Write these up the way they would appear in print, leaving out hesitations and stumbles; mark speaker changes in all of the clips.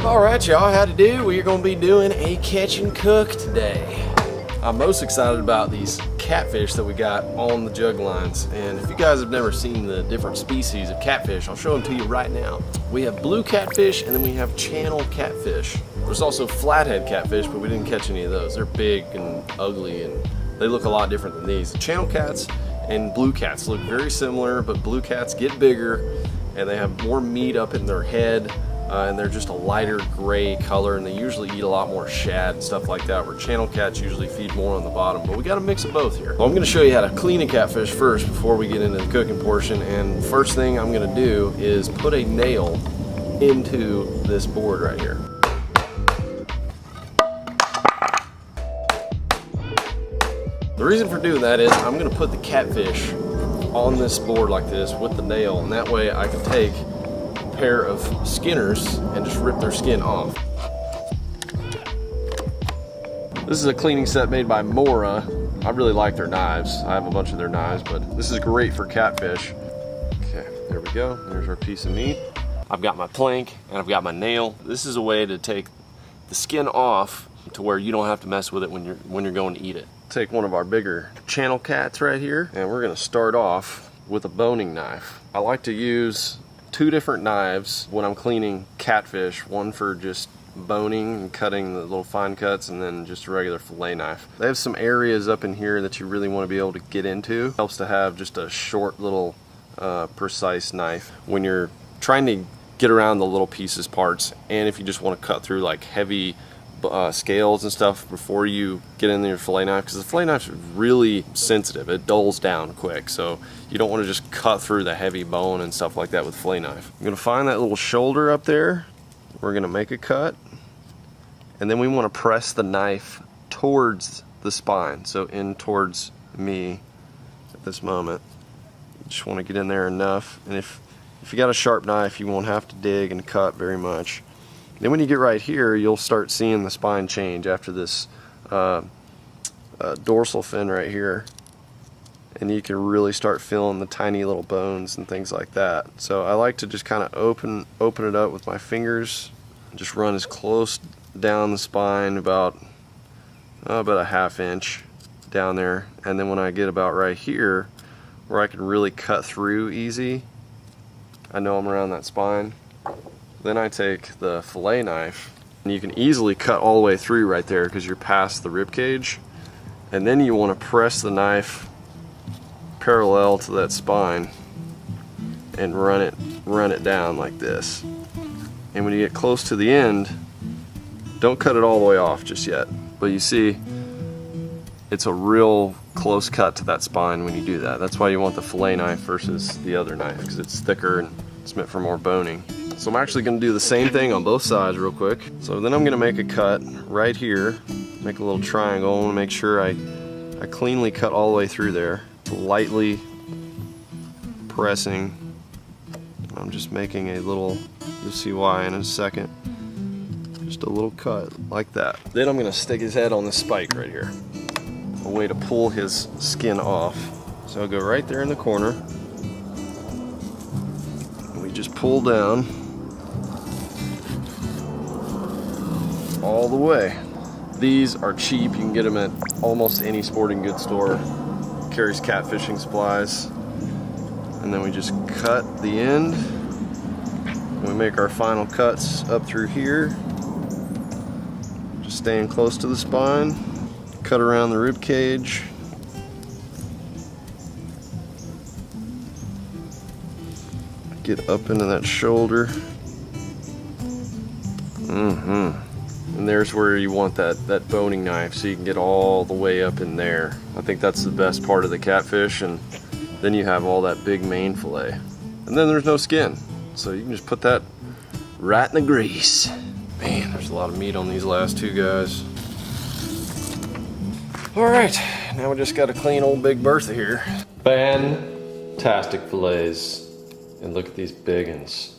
Speaker 1: Alright y'all, how to do? We're going to be doing a catch and cook today. I'm most excited about these catfish that we got on the jug lines. And if you guys have never seen the different species of catfish, I'll show them to you right now. We have blue catfish and then we have channel catfish. There's also flathead catfish, but we didn't catch any of those. They're big and ugly and they look a lot different than these. The channel cats and blue cats look very similar, but blue cats get bigger and they have more meat up in their head. And they're just a lighter gray color, and they usually eat a lot more shad and stuff like that, where channel cats usually feed more on the bottom, but we got a mix of both here. Well, I'm going to show you how to clean a catfish first before we get into the cooking portion, and first thing I'm going to do is put a nail into this board right here. The reason for doing that is I'm going to put the catfish on this board like this with the nail, and that way I can take pair of skinners and just rip their skin off. This is a cleaning set made by Mora. I really like their knives. I have a bunch of their knives, but this is great for catfish. Okay, there we go. There's our piece of meat. I've got my plank and I've got my nail. This is a way to take the skin off to where you don't have to mess with it when you're going to eat it. Take one of our bigger channel cats right here, and we're gonna start off with a boning knife. I like to use two different knives when I'm cleaning catfish, one for just boning and cutting the little fine cuts, and then just a regular fillet knife. They have some areas up in here that you really want to be able to get into. Helps to have just a short little precise knife when you're trying to get around the little pieces parts, and if you just want to cut through like heavy scales and stuff before you get in your fillet knife, because the fillet knife is really sensitive. It dulls down quick, so you don't want to just cut through the heavy bone and stuff like that with fillet knife. I'm going to find that little shoulder up there. We're going to make a cut, and then we want to press the knife towards the spine, so in towards me at this moment. You just want to get in there enough, and if you got a sharp knife, you won't have to dig and cut very much. Then when you get right here, you'll start seeing the spine change after this dorsal fin right here, and you can really start feeling the tiny little bones and things like that. So I like to just kind of open it up with my fingers and just run as close down the spine about a ½ inch down there, and then when I get about right here where I can really cut through easy, I know I'm around that spine. Then I take the fillet knife, and you can easily cut all the way through right there because you're past the rib cage. And then you want to press the knife parallel to that spine and run it down like this. And when you get close to the end, don't cut it all the way off just yet. But you see, it's a real close cut to that spine when you do that. That's why you want the fillet knife versus the other knife, because it's thicker and it's meant for more boning. So I'm actually going to do the same thing on both sides real quick. So then I'm going to make a cut right here, make a little triangle. I want to make sure I cleanly cut all the way through there, lightly pressing. I'm just making a little, you'll see why in a second, just a little cut like that. Then I'm going to stick his head on this spike right here, a way to pull his skin off. So I'll go right there in the corner, and we just pull down all the way. These are cheap. You can get them at almost any sporting goods store. Carries catfishing supplies. And then we just cut the end. We make our final cuts up through here. Just staying close to the spine. Cut around the rib cage. Get up into that shoulder. And there's where you want that boning knife, so you can get all the way up in there. I think that's the best part of the catfish, and then you have all that big main fillet. And then there's no skin, so you can just put that right in the grease. Man, there's a lot of meat on these last two guys. All right, now we just got to clean old Big Bertha here. Fantastic fillets. And look at these big ones.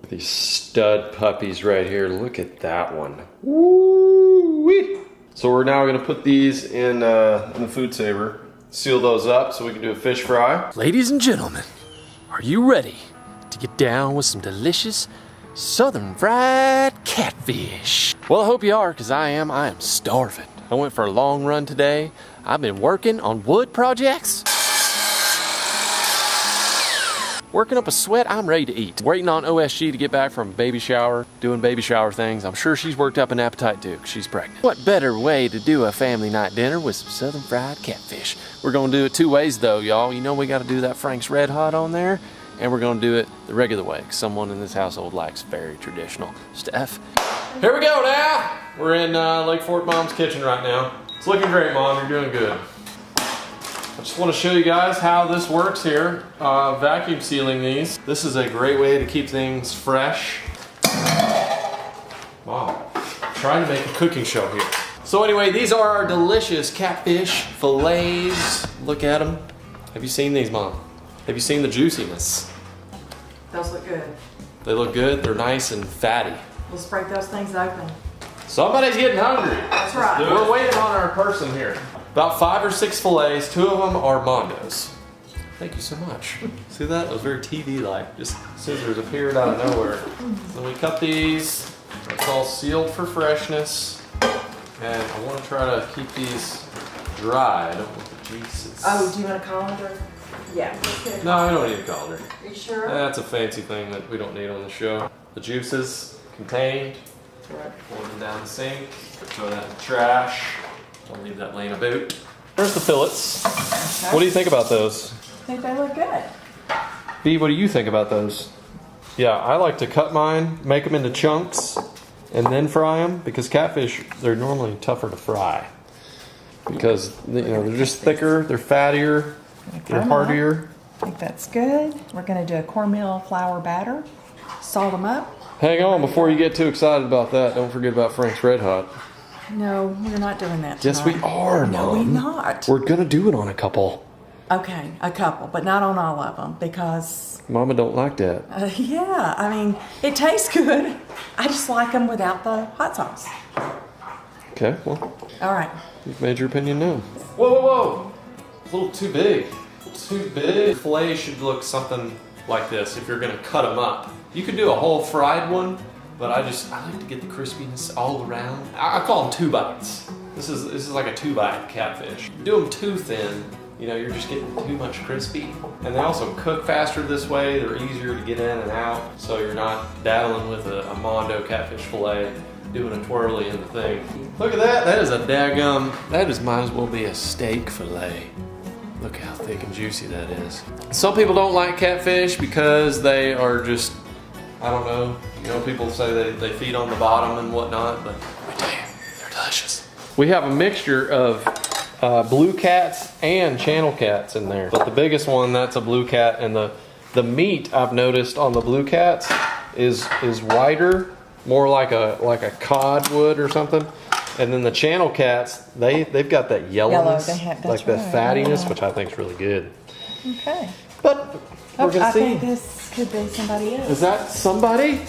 Speaker 1: These stud puppies right here. Look at that one. Woo-wee. So we're now going to put these in the food saver, seal those up so we can do a fish fry.
Speaker 2: Ladies and gentlemen, are you ready to get down with some delicious
Speaker 1: Southern fried catfish. Well, I hope you are, because I am. I am starving. I went for a long run today. I've been working on wood projects. Working up a sweat, I'm ready to eat. Waiting on OSG to get back from baby shower, doing baby shower things. I'm sure she's worked up an appetite too, 'cause she's pregnant. What better way to do a family night dinner with some southern fried catfish? We're gonna do it 2 ways though, y'all. You know we gotta do that Frank's Red Hot on there, and we're gonna do it the regular way, 'cause someone in this household likes very traditional stuff. Here we go now. We're in Lake Fork Mom's kitchen right now. It's looking great, Mom, you're doing good. I just want to show you guys how this works here. Vacuum sealing these. This is a great way to keep things fresh. Wow, trying to make a cooking show here. So anyway, these are our delicious catfish fillets. Look at them. Have you seen these, Mom? Have you seen the juiciness?
Speaker 2: Those look good.
Speaker 1: They look good. They're nice and fatty.
Speaker 2: Let's break those things open.
Speaker 1: Somebody's getting hungry.
Speaker 2: That's right.
Speaker 1: We're waiting on our person here. About 5 or 6 fillets. 2 of them are Mondos. Thank you so much. See that? It was very TV-like. Just scissors appeared out of nowhere. So we cut these. It's all sealed for freshness. And I want to try to keep these dry. I don't want the juices.
Speaker 2: Oh, do you want a colander? Yeah. Let's get a
Speaker 1: No, I don't need a colander.
Speaker 2: Are you sure?
Speaker 1: That's a fancy thing that we don't need on the show. The juices contained.
Speaker 2: Right.
Speaker 1: Pour them down the sink. Throw that in the trash. Don't leave that laying about. There's the fillets.
Speaker 2: Okay.
Speaker 1: What do you think about those?
Speaker 2: I think they look good.
Speaker 1: B, what do you think about those? Yeah, I like to cut mine, make them into chunks, and then fry them, because catfish, they're normally tougher to fry. Because, you know, they're just thicker, they're fattier, they're heartier.
Speaker 2: I think that's good. We're going to do a cornmeal flour batter. Salt them up.
Speaker 1: Hang on, before you get too excited about that, don't forget about Frank's Red Hot.
Speaker 2: No, we're not doing that tonight.
Speaker 1: Yes, we are,
Speaker 2: No,
Speaker 1: Mom.
Speaker 2: we're not.
Speaker 1: We're gonna do it on a couple.
Speaker 2: Okay, a couple, but not on all of them, because...
Speaker 1: Mama don't like that.
Speaker 2: Yeah, I mean, it tastes good. I just like them without the hot sauce.
Speaker 1: Okay, well,
Speaker 2: All right.
Speaker 1: you've made your opinion known. Whoa, whoa, whoa! A little too big. A little too big. Filet should look something like this if you're gonna cut them up. You could do a whole fried one, but I like to get the crispiness all around. I call them 2 bites. This is like a 2-bite catfish. Do them too thin, you know, you're just getting too much crispy. And they also cook faster this way. They're easier to get in and out, so you're not daddling with a Mondo catfish fillet, doing a twirly in the thing. Look at that. That is a daggum. That might as well be a steak fillet. Look how thick and juicy that is. Some people don't like catfish because they are just, I don't know. You know, people say they feed on the bottom and whatnot, but I tell you, they're delicious. We have a mixture of blue cats and channel cats in there. But the biggest one, that's a blue cat, and the meat I've noticed on the blue cats is whiter, more like a cod would or something. And then the channel cats, they've got that yellowness, like that fattiness, which I think is really good.
Speaker 2: Okay.
Speaker 1: But we're gonna
Speaker 2: I
Speaker 1: see.
Speaker 2: think this could be somebody else.
Speaker 1: Is that somebody?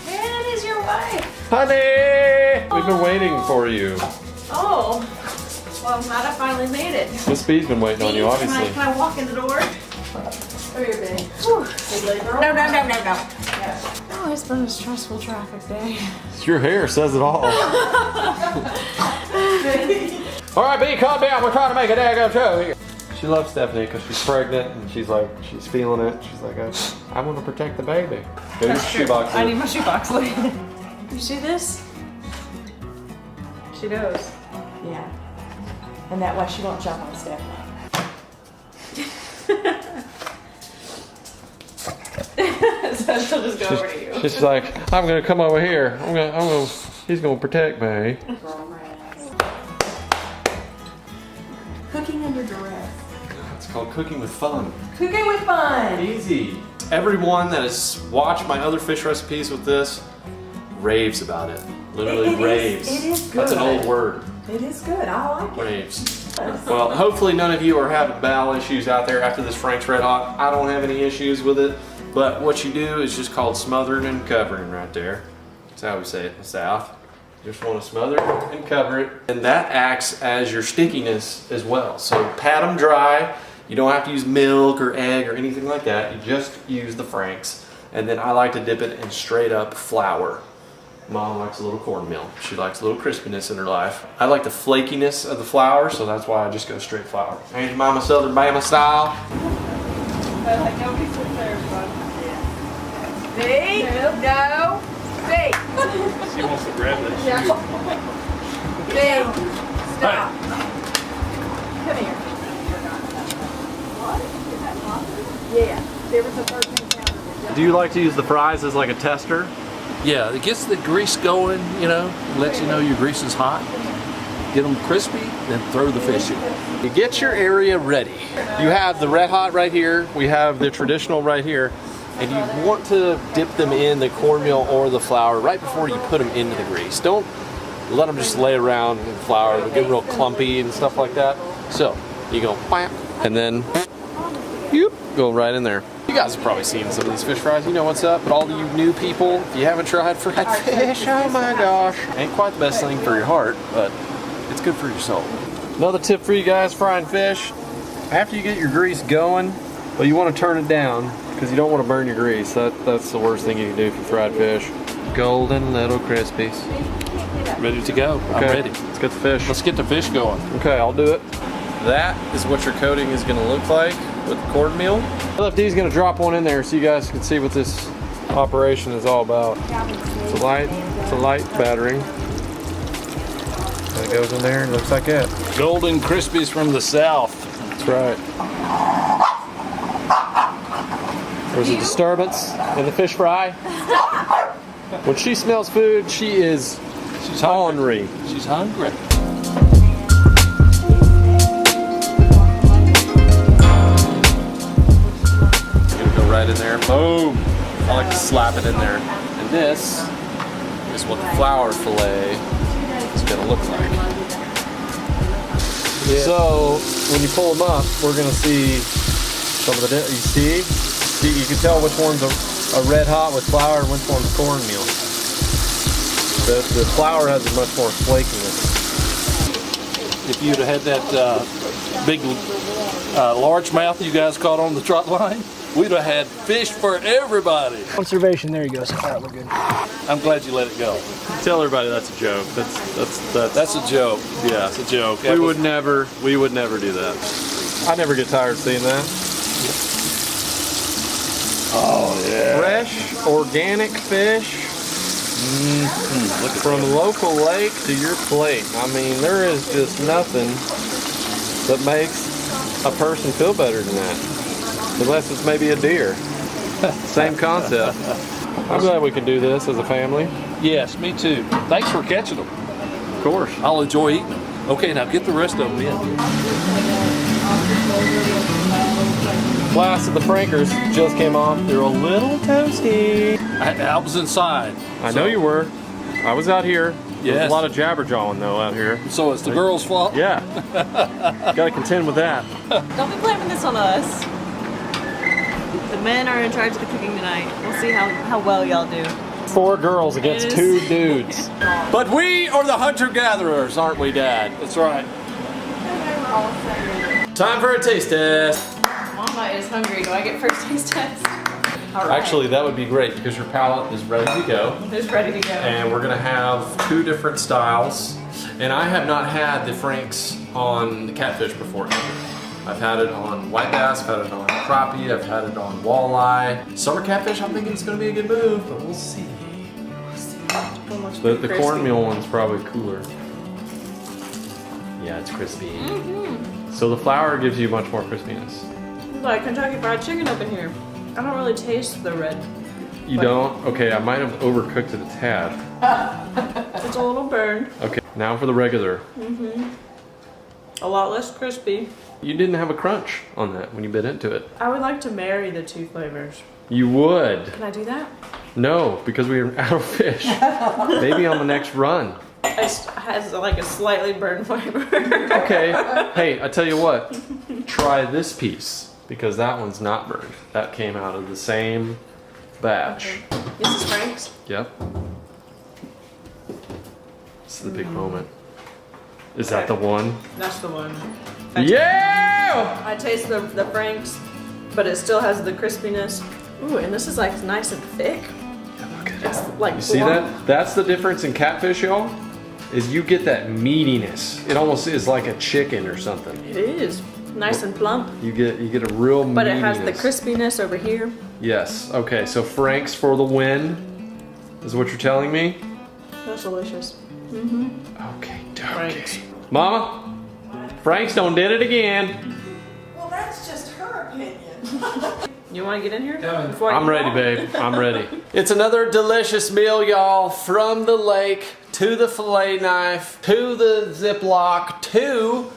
Speaker 2: Yeah, it is your wife.
Speaker 1: Honey! We've been waiting for you.
Speaker 3: Oh, well, I'm glad I finally made it.
Speaker 1: Miss B's been waiting on you, obviously.
Speaker 3: Can I walk in the door?
Speaker 2: Come here, baby.
Speaker 3: Big girl.
Speaker 2: No.
Speaker 3: Oh, it's been a stressful traffic day.
Speaker 1: Your hair says it all. All right, B, calm down. We're trying to make a daggone show here. She loves Stephanie because she's pregnant and she's feeling it. She's like, I want to protect the baby. Go to your shoebox.
Speaker 3: I need my shoebox. Look. You see this? She knows.
Speaker 2: Yeah. And that way she won't jump on Stephanie.
Speaker 3: So she'll just go over to you.
Speaker 1: She's like, I'm gonna come over here. He's gonna protect me.
Speaker 2: Cooking under duress.
Speaker 1: It's called cooking with fun.
Speaker 2: Cooking with fun.
Speaker 1: Easy. Everyone that has watched my other fish recipes with this raves about it. Literally raves.
Speaker 2: It is good.
Speaker 1: That's an old word.
Speaker 2: It is good. I like it.
Speaker 1: Raves. Well, hopefully none of you are having bowel issues out there after this Frank's Red Hot. I don't have any issues with it. But what you do is just called smothering and covering right there. That's how we say it in the South. You just want to smother it and cover it. And that acts as your stickiness as well. So pat them dry. You don't have to use milk or egg or anything like that. You just use the Frank's. And then I like to dip it in straight up flour. Mom likes a little cornmeal. She likes a little crispiness in her life. I like the flakiness of the flour, so that's why I just go straight flour. Ain't Mama Southern Bama style?
Speaker 3: Like nobody sits there, everybody.
Speaker 4: B? No. B.
Speaker 5: She wants to grab that
Speaker 4: Yeah.
Speaker 5: shoe.
Speaker 4: B. Stop. Come here. Yeah. There was a 13 pounder.
Speaker 1: Do you like to use the fries as like a tester?
Speaker 5: Yeah, it gets the grease going, you know, lets you know your grease is hot. Get them crispy, then throw the fish in.
Speaker 1: You get your area ready. You have the red hot right here. We have the traditional right here. And you want to dip them in the cornmeal or the flour right before you put them into the grease. Don't let them just lay around in flour. They get real clumpy and stuff like that. So you go bam, and then you go right in there. You guys have probably seen some of these fish fries. You know what's up. But all you new people, if you haven't tried fried fish, oh my gosh. Ain't quite the best thing for your heart, but it's good for your soul. Another tip for you guys frying fish. After you get your grease going, well, you want to turn it down because you don't want to burn your grease. That's the worst thing you can do for fried fish. Golden little crispies.
Speaker 5: Ready to go. I'm ready.
Speaker 1: Let's get the fish.
Speaker 5: Let's get the fish going.
Speaker 1: Okay, I'll do it. That is what your coating is going to look like with cornmeal. LFD's going to drop one in there so you guys can see what this operation is all about. It's a light battering. And it goes in there and looks like that.
Speaker 5: Golden Crispies from the south.
Speaker 1: That's right. There's a disturbance in the fish fry. When she smells food, she's hungry.
Speaker 5: She's hungry.
Speaker 1: Right in there, boom. I like to slap it in there. And this is what the flour fillet is gonna look like. Yeah. So when you pull them up, we're gonna see some of the, you see, you can tell which one's a red hot with flour and which one's cornmeal. The flour has a much more flakiness.
Speaker 5: If you'd have had that big largemouth you guys caught on the trot line, we'd have had fish for everybody.
Speaker 6: Conservation, there you go. So far, we're good.
Speaker 5: I'm glad you let it go.
Speaker 1: Tell everybody that's a joke.
Speaker 5: That's a joke.
Speaker 1: Yeah,
Speaker 5: It's a joke.
Speaker 1: we would never do that. I never get tired of seeing that.
Speaker 5: Oh yeah.
Speaker 1: Fresh, organic fish from local lake to your plate. I mean, there is just nothing that makes a person feel better than that. Unless it's maybe a deer. Same concept. I'm glad we can do this as a family.
Speaker 5: Yes, me too. Thanks for catching them.
Speaker 1: Of course.
Speaker 5: I'll enjoy eating them. Okay, now get the rest of them in.
Speaker 1: Glass of the Frankers just came off. They're a little toasty.
Speaker 5: I was inside.
Speaker 1: I know you were. I was out here. There's
Speaker 5: Yes.
Speaker 1: a lot of jabberjawing though out here.
Speaker 5: So it's the girl's fault?
Speaker 1: Yeah. Gotta contend with that.
Speaker 3: Don't be blaming this on us. The men are in charge of the cooking tonight. We'll see how well y'all do.
Speaker 1: 4 girls against
Speaker 3: It is.
Speaker 1: 2 dudes. But we are the hunter-gatherers, aren't we, Dad?
Speaker 5: That's right.
Speaker 1: Time for a taste test.
Speaker 3: Mama is hungry. Do I get first taste test? All right.
Speaker 1: Actually, that would be great because your palate is ready to go.
Speaker 3: It's ready to go.
Speaker 1: And we're gonna have 2 different styles. And I have not had the Franks on the catfish before. I've had it on white bass, I've had it on crappie, I've had it on walleye. Summer catfish, I'm thinking it's gonna be a good move, but we'll see. The cornmeal one's probably cooler. Yeah, it's crispy. So the flour gives you much more crispiness.
Speaker 3: Like Kentucky Fried Chicken up in here. I don't really taste the red.
Speaker 1: You don't? Okay, I might have overcooked it a tad.
Speaker 3: It's a little burned.
Speaker 1: Okay, now for the regular.
Speaker 3: A lot less crispy.
Speaker 1: You didn't have a crunch on that when you bit into it.
Speaker 3: I would like to marry the 2 flavors.
Speaker 1: You would.
Speaker 3: Can I do that?
Speaker 1: No, because we are out of fish. Maybe on the next run.
Speaker 3: It has like a slightly burned flavor.
Speaker 1: Okay, hey, I tell you what. Try this piece, because that one's not burned. That came out of the same batch.
Speaker 3: This is Frank's.
Speaker 1: Yep. This is the big moment. Is that the one?
Speaker 3: That's the one.
Speaker 1: Yeah!
Speaker 3: I taste the Frank's, but it still has the crispiness. Ooh, and this is like nice and thick. It's like
Speaker 1: You see that? That's the difference in catfish, y'all. Is you get that meatiness. It almost is like a chicken or something.
Speaker 3: It is nice and plump.
Speaker 1: You get a real
Speaker 3: But
Speaker 1: meatiness.
Speaker 3: it has the crispiness over here.
Speaker 1: Yes. Okay. So Frank's for the win, is what you're telling me.
Speaker 3: That's delicious.
Speaker 1: Okay.
Speaker 3: Frank's.
Speaker 1: Mama, Frank's done did it again.
Speaker 2: Well, that's just her opinion.
Speaker 3: You want to get in here?
Speaker 1: I'm ready, babe. I'm ready. It's another delicious meal, y'all. From the lake to the fillet knife to the Ziploc to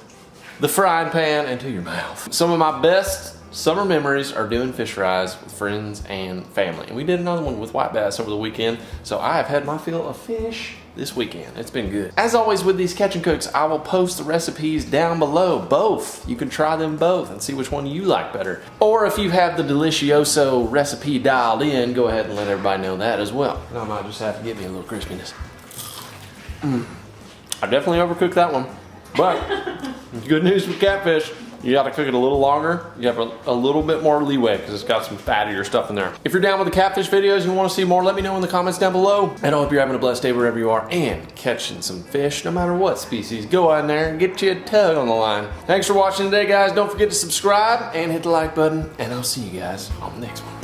Speaker 1: the frying pan and to your mouth. Some of my best summer memories are doing fish fries with friends and family. And we did another one with white bass over the weekend. So I have had my fill of fish this weekend. It's been good. As always with these catch and cooks, I will post the recipes down below, both. You can try them both and see which one you like better. Or if you have the Delicioso recipe dialed in, go ahead and let everybody know that as well. And I might just have to give me a little crispiness. I definitely overcooked that one. But good news with catfish, you gotta cook it a little longer. You have a little bit more leeway because it's got some fattier stuff in there. If you're down with the catfish videos and you want to see more, let me know in the comments down below. And I hope you're having a blessed day wherever you are and catching some fish, no matter what species. Go out there and get you a tug on the line. Thanks for watching today, guys. Don't forget to subscribe and hit the like button. And I'll see you guys on the next one.